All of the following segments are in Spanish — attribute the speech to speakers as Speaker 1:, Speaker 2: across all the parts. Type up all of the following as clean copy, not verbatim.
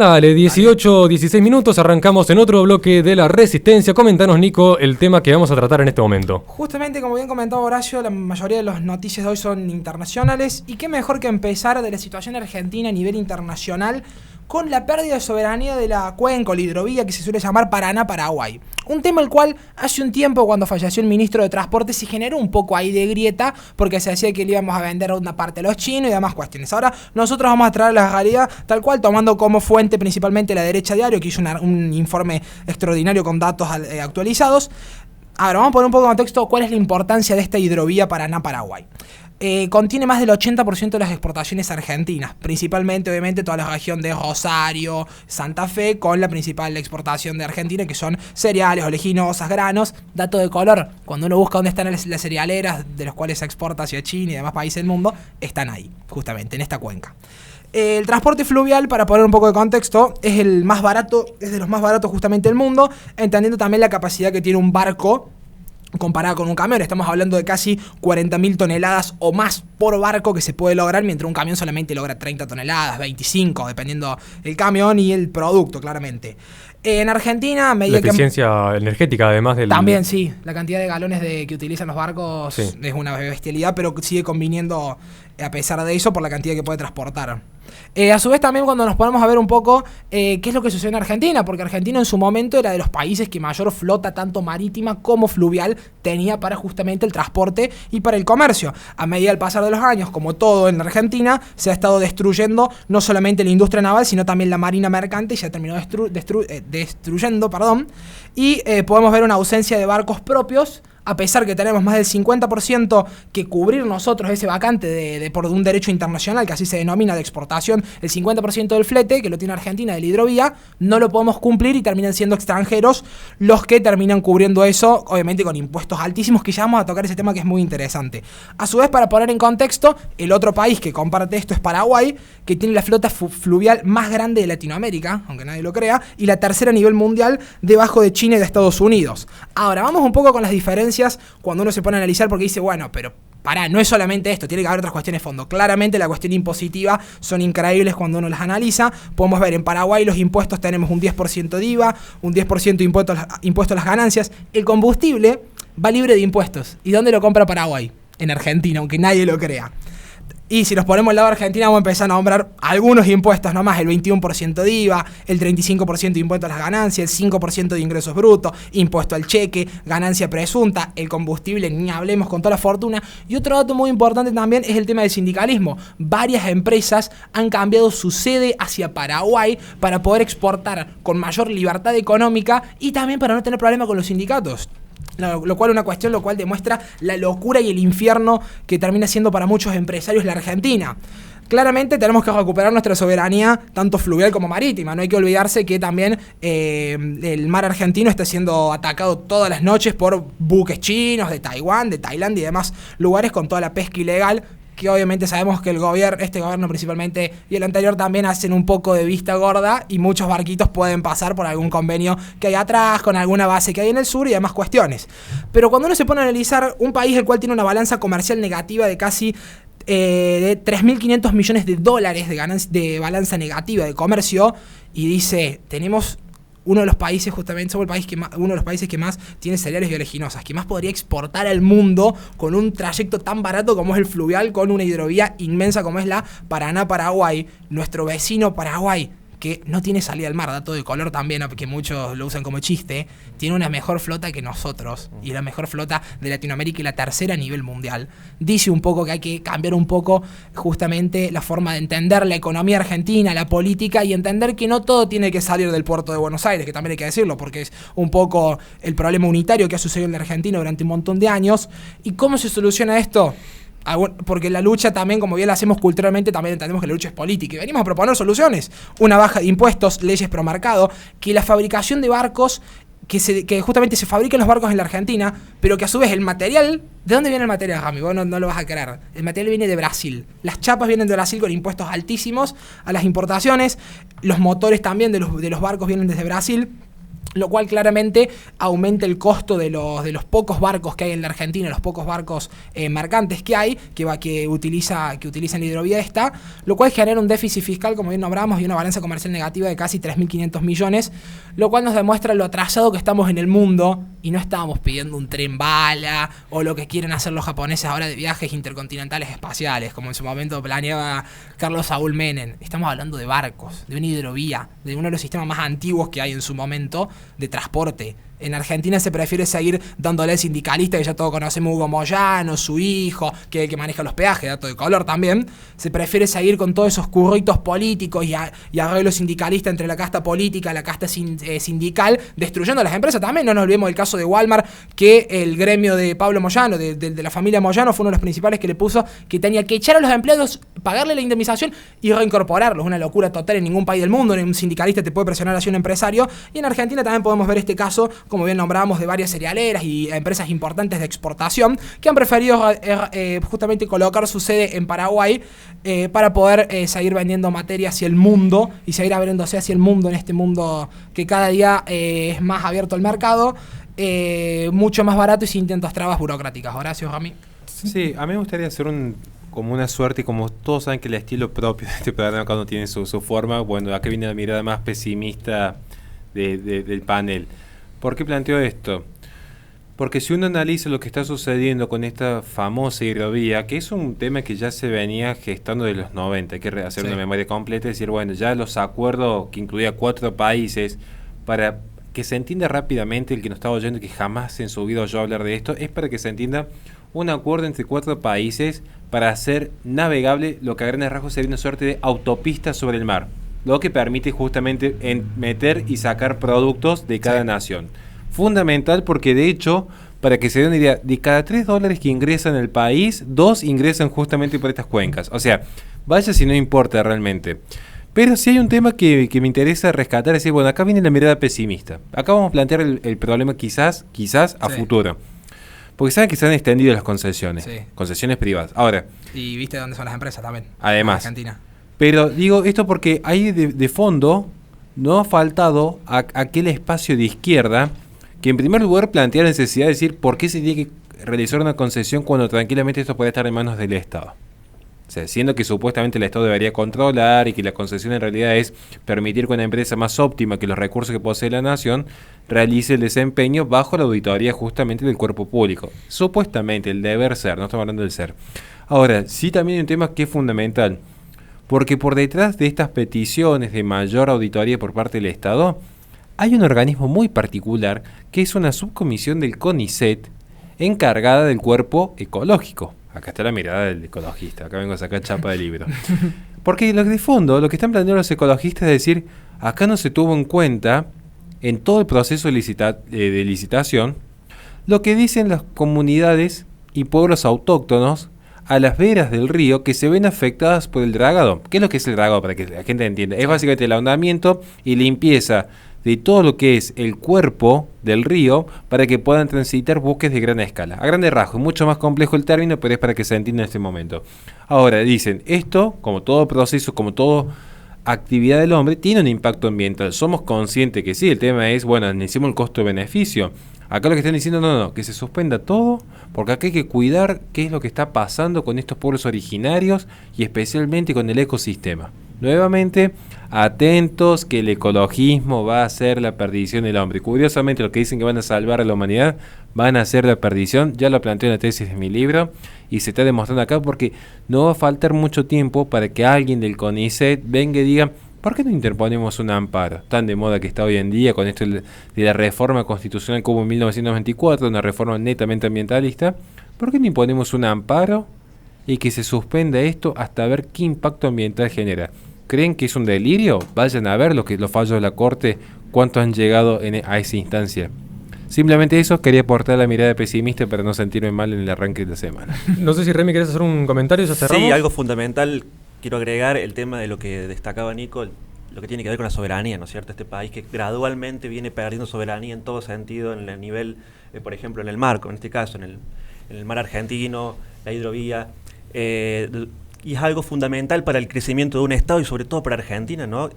Speaker 1: Dale, 16 minutos, arrancamos en otro bloque de la Resistencia. Coméntanos, Nico, el tema que vamos a tratar en este momento.
Speaker 2: Justamente, como bien comentaba Horacio, la mayoría de las noticias de hoy son internacionales. Y qué mejor que empezar de la situación argentina a nivel internacional con la pérdida de soberanía de la cuenca o la hidrovía que se suele llamar Paraná-Paraguay. Un tema el cual hace un tiempo, cuando falleció el ministro de Transporte, se generó un poco ahí de grieta porque se decía que le íbamos a vender una parte a los chinos y demás cuestiones. Ahora nosotros vamos a traer la realidad tal cual, tomando como fuente principalmente La Derecha Diario, que hizo un informe extraordinario con datos actualizados. Ahora vamos a poner un poco de contexto cuál es la importancia de esta hidrovía Paraná-Paraguay. Contiene más del 80% de las exportaciones argentinas, principalmente obviamente toda la región de Rosario, Santa Fe, con la principal exportación de Argentina, que son cereales, oleaginosas, granos. Dato de color, cuando uno busca dónde están las cerealeras de los cuales se exporta hacia China y demás países del mundo, están ahí, justamente en esta cuenca. El transporte fluvial, para poner un poco de contexto, es el más barato, es de los más baratos justamente del mundo, entendiendo también la capacidad que tiene un barco comparado con un camión. Estamos hablando de casi 40.000 toneladas o más por barco que se puede lograr, mientras un camión solamente logra 30 toneladas, 25, dependiendo el camión y el producto, claramente. En Argentina,
Speaker 1: la eficiencia energética, además del...
Speaker 2: También, sí. La cantidad de galones que utilizan los barcos es una bestialidad, pero sigue conviniendo a pesar de eso por la cantidad que puede transportar. A su vez también cuando nos ponemos a ver un poco qué es lo que sucede en Argentina, porque Argentina en su momento era de los países que mayor flota tanto marítima como fluvial tenía para justamente el transporte y para el comercio. A medida del pasar de los años, como todo en Argentina, se ha estado destruyendo no solamente la industria naval, sino también la marina mercante, y se ha terminado destruyendo, y podemos ver una ausencia de barcos propios. A pesar que tenemos más del 50% que cubrir nosotros ese vacante por un derecho internacional, que así se denomina, de exportación, el 50% del flete, que lo tiene Argentina de la hidrovía, no lo podemos cumplir y terminan siendo extranjeros los que terminan cubriendo eso, obviamente con impuestos altísimos, que ya vamos a tocar ese tema que es muy interesante. A su vez, para poner en contexto, el otro país que comparte esto es Paraguay, que tiene la flota fluvial más grande de Latinoamérica, aunque nadie lo crea, y la tercera a nivel mundial, debajo de China y de Estados Unidos. Ahora, vamos un poco con las diferencias cuando uno se pone a analizar, porque dice, bueno, pero pará, no es solamente esto, tiene que haber otras cuestiones de fondo. Claramente la cuestión impositiva son increíbles cuando uno las analiza. Podemos ver en Paraguay los impuestos, tenemos un 10% de IVA, un 10% de impuesto a las ganancias. El combustible va libre de impuestos. ¿Y dónde lo compra Paraguay? En Argentina, aunque nadie lo crea. Y si nos ponemos al lado de Argentina, vamos a empezar a nombrar algunos impuestos nomás: el 21% de IVA, el 35% de impuesto a las ganancias, el 5% de ingresos brutos, impuesto al cheque, ganancia presunta, el combustible, ni hablemos, con toda la fortuna. Y otro dato muy importante también es el tema del sindicalismo. Varias empresas han cambiado su sede hacia Paraguay para poder exportar con mayor libertad económica y también para no tener problema con los sindicatos. Lo cual demuestra la locura y el infierno que termina siendo para muchos empresarios la Argentina. Claramente tenemos que recuperar nuestra soberanía, tanto fluvial como marítima. No hay que olvidarse que también el mar argentino está siendo atacado todas las noches por buques chinos, de Taiwán, de Tailandia y demás lugares, con toda la pesca ilegal, que obviamente sabemos que este gobierno principalmente y el anterior también hacen un poco de vista gorda, y muchos barquitos pueden pasar por algún convenio que hay atrás, con alguna base que hay en el sur y demás cuestiones. Pero cuando uno se pone a analizar un país el cual tiene una balanza comercial negativa de casi de 3.500 millones de dólares de balanza negativa de comercio, y dice, tenemos uno de los países, justamente, somos uno de los países que más tiene cereales y oleaginosas, que más podría exportar al mundo con un trayecto tan barato como es el fluvial, con una hidrovía inmensa como es la Paraná-Paraguay. Nuestro vecino Paraguay, que no tiene salida al mar, dato de color también, que muchos lo usan como chiste, tiene una mejor flota que nosotros, y la mejor flota de Latinoamérica y la tercera a nivel mundial. Dice un poco que hay que cambiar un poco justamente la forma de entender la economía argentina, la política, y entender que no todo tiene que salir del puerto de Buenos Aires, que también hay que decirlo, porque es un poco el problema unitario que ha sucedido en la Argentina durante un montón de años. ¿Y cómo se soluciona esto? Porque la lucha también, como bien la hacemos culturalmente, también entendemos que la lucha es política, y venimos a proponer soluciones: una baja de impuestos, leyes pro mercado, que la fabricación de barcos, que justamente se fabriquen los barcos en la Argentina, pero que a su vez el material, ¿de dónde viene el material, Jami? Vos no lo vas a creer. El material viene de Brasil. Las chapas vienen de Brasil con impuestos altísimos a las importaciones, los motores también de los barcos vienen desde Brasil. lo cual claramente aumenta el costo de los pocos barcos que hay en la Argentina, los pocos barcos mercantes que hay, que utilizan la hidrovía esta, lo cual genera un déficit fiscal, como bien nombramos, y una balanza comercial negativa de casi 3.500 millones, lo cual nos demuestra lo atrasado que estamos en el mundo, y no estábamos pidiendo un tren bala, o lo que quieren hacer los japoneses ahora de viajes intercontinentales espaciales, como en su momento planeaba Carlos Saúl Menem. Estamos hablando de barcos, de una hidrovía, de uno de los sistemas más antiguos que hay en su momento, de transporte. En Argentina se prefiere seguir dándole al sindicalista, que ya todos conocemos, Hugo Moyano, su hijo, que es el que maneja los peajes, dato de color también. Se prefiere seguir con todos esos curritos políticos y arreglos sindicalistas entre la casta política, la casta sindical, destruyendo las empresas también. No nos olvidemos del caso de Walmart, que el gremio de Pablo Moyano, de la familia Moyano, fue uno de los principales que le puso que tenía que echar a los empleados, pagarle la indemnización y reincorporarlos. Una locura total en ningún país del mundo. Ni un sindicalista te puede presionar hacia un empresario. Y en Argentina también podemos ver este caso, como bien nombramos, de varias cerealeras y empresas importantes de exportación que han preferido justamente colocar su sede en Paraguay para poder seguir vendiendo materia hacia el mundo y seguir abriéndose hacia el mundo, en este mundo que cada día es más abierto al mercado, mucho más barato y sin tantas trabas burocráticas. Horacio, Rami.
Speaker 3: Sí, a mí me gustaría hacer como una suerte, y como todos saben que el estilo propio de este programa cuando tiene su forma, bueno, acá viene la mirada más pesimista del panel. ¿Por qué planteo esto? Porque si uno analiza lo que está sucediendo con esta famosa hidrovía, que es un tema que ya se venía gestando de los 90, hay que hacer una memoria completa y decir, bueno, ya los acuerdos que incluía 4 países, para que se entienda rápidamente, el que nos está oyendo, que jamás en su vida oyó hablar de esto, es para que se entienda un acuerdo entre 4 países para hacer navegable lo que a grandes rasgos sería una suerte de autopista sobre el mar, lo que permite justamente meter y sacar productos de cada nación. Fundamental porque, de hecho, para que se den una idea, de cada $3 que ingresan al país, 2 ingresan justamente por estas cuencas. O sea, vaya si no importa realmente. Pero sí hay un tema que me interesa rescatar, es decir, bueno, acá viene la mirada pesimista. Acá vamos a plantear el problema quizás a futuro. Porque saben que se han extendido las concesiones, concesiones privadas. Ahora,
Speaker 2: y viste dónde son las empresas también.
Speaker 3: Además.
Speaker 2: Argentina.
Speaker 3: Pero digo esto porque ahí de fondo no ha faltado aquel espacio de izquierda que en primer lugar plantea la necesidad de decir por qué se tiene que realizar una concesión cuando tranquilamente esto puede estar en manos del Estado. O sea, siendo que supuestamente el Estado debería controlar y que la concesión en realidad es permitir que una empresa más óptima que los recursos que posee la nación realice el desempeño bajo la auditoría justamente del cuerpo público. Supuestamente, el deber ser, no estamos hablando del ser. Ahora, sí también hay un tema que es fundamental, porque por detrás de estas peticiones de mayor auditoría por parte del Estado, hay un organismo muy particular que es una subcomisión del CONICET encargada del cuerpo ecológico. Acá está la mirada del ecologista, acá vengo a sacar chapa de libro. Porque de fondo, lo que están planteando los ecologistas es decir, acá no se tuvo en cuenta, en todo el proceso de licitación, lo que dicen las comunidades y pueblos autóctonos a las veras del río que se ven afectadas por el dragado. ¿Qué es lo que es el dragado? Para que la gente entienda. Es básicamente el ahondamiento y limpieza de todo lo que es el cuerpo del río para que puedan transitar buques de gran escala. A grandes rasgos, mucho más complejo el término, pero es para que se entienda en este momento. Ahora, dicen, esto, como todo proceso, como toda actividad del hombre, tiene un impacto ambiental. Somos conscientes que sí, el tema es, bueno, necesitamos el costo-beneficio. Acá lo que están diciendo, no, que se suspenda todo, porque acá hay que cuidar qué es lo que está pasando con estos pueblos originarios y especialmente con el ecosistema. Nuevamente, atentos que el ecologismo va a ser la perdición del hombre. Curiosamente, lo que dicen que van a salvar a la humanidad van a ser la perdición. Ya lo planteo en la tesis de mi libro y se está demostrando acá porque no va a faltar mucho tiempo para que alguien del CONICET venga y diga ¿por qué no interponemos un amparo? Tan de moda que está hoy en día con esto de la reforma constitucional que hubo en 1924, una reforma netamente ambientalista. ¿Por qué no imponemos un amparo y que se suspenda esto hasta ver qué impacto ambiental genera? ¿Creen que es un delirio? Vayan a ver los fallos de la Corte, cuánto han llegado a esa instancia. Simplemente eso, quería aportar la mirada pesimista para no sentirme mal en el arranque de la semana.
Speaker 1: No sé si Remy querés hacer un comentario, ya cerramos.
Speaker 4: Sí, algo fundamental, quiero agregar el tema de lo que destacaba Nico, lo que tiene que ver con la soberanía, ¿no es cierto? Este país que gradualmente viene perdiendo soberanía en todo sentido, en el nivel, por ejemplo, en el mar, en este caso, en el mar argentino, la hidrovía, y es algo fundamental para el crecimiento de un Estado y sobre todo para Argentina, ¿no?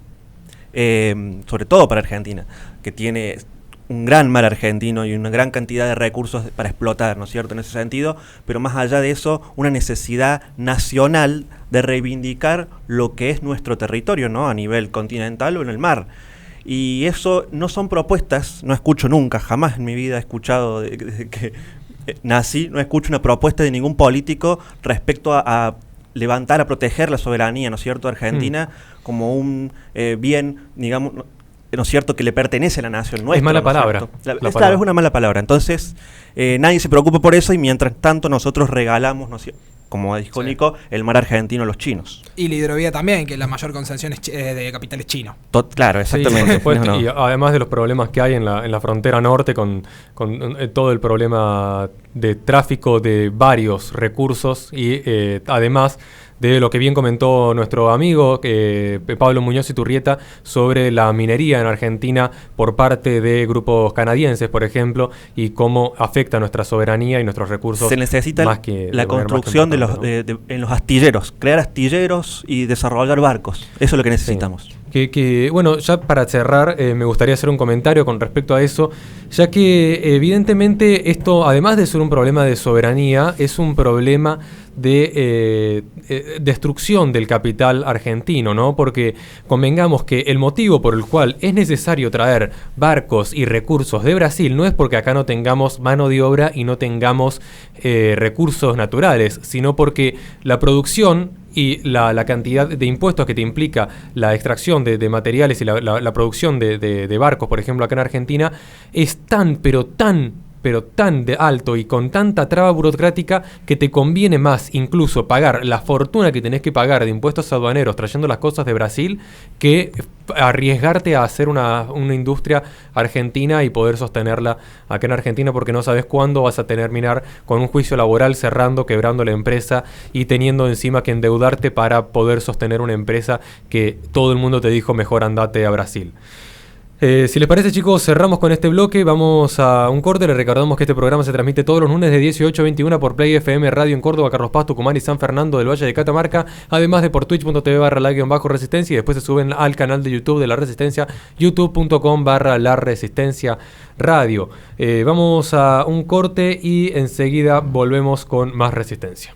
Speaker 4: Sobre todo para Argentina, que tiene un gran mar argentino y una gran cantidad de recursos para explotar, ¿no es cierto?, en ese sentido, pero más allá de eso, una necesidad nacional de reivindicar lo que es nuestro territorio, ¿no?, a nivel continental o en el mar. Y eso no son propuestas, no escucho nunca, jamás en mi vida he escuchado desde que nací, no escucho una propuesta de ningún político respecto a levantar, a proteger la soberanía, ¿no es cierto?, Argentina como un bien, digamos, ¿no es cierto?, que le pertenece a la nación nuestra.
Speaker 1: Es mala
Speaker 4: ¿no
Speaker 1: palabra.
Speaker 4: Claro, es una mala palabra. Entonces, nadie se preocupa por eso y mientras tanto nosotros regalamos, ¿no es cierto?, como dijo Nico, el mar argentino a los chinos.
Speaker 2: Y la hidrovía también, que la mayor concentración es de capitales chinos.
Speaker 4: Claro, exactamente.
Speaker 1: Sí, por supuesto. Y además de los problemas que hay en la frontera norte con todo el problema de tráfico de varios recursos y además de lo que bien comentó nuestro amigo Pablo Muñoz Iturrieta sobre la minería en Argentina por parte de grupos canadienses, por ejemplo, y cómo afecta nuestra soberanía y nuestros recursos.
Speaker 4: Se necesita
Speaker 1: más que
Speaker 4: la construcción en los astilleros, crear astilleros y desarrollar barcos. Eso es lo que necesitamos.
Speaker 1: Sí. Bueno, ya para cerrar, me gustaría hacer un comentario con respecto a eso, ya que evidentemente esto, además de ser un problema de soberanía, es un problema de destrucción del capital argentino, ¿no? Porque convengamos que el motivo por el cual es necesario traer barcos y recursos de Brasil no es porque acá no tengamos mano de obra y no tengamos recursos naturales, sino porque la producción y la cantidad de impuestos que te implica la extracción de materiales y la producción de barcos, por ejemplo, acá en Argentina, es tan de alto y con tanta traba burocrática que te conviene más incluso pagar la fortuna que tenés que pagar de impuestos aduaneros trayendo las cosas de Brasil que arriesgarte a hacer una industria argentina y poder sostenerla acá en Argentina, porque no sabes cuándo vas a terminar con un juicio laboral cerrando, quebrando la empresa y teniendo encima que endeudarte para poder sostener una empresa que todo el mundo te dijo mejor andate a Brasil. Si les parece, chicos, cerramos con este bloque, vamos a un corte. Les recordamos que este programa se transmite todos los lunes de 18 a 21 por Play FM Radio en Córdoba, Carlos Paz, Tucumán y San Fernando del Valle de Catamarca, además de por twitch.tv/la-resistencia y después se suben al canal de YouTube de La Resistencia, youtube.com/La Resistencia Radio. Vamos a un corte y enseguida volvemos con más Resistencia.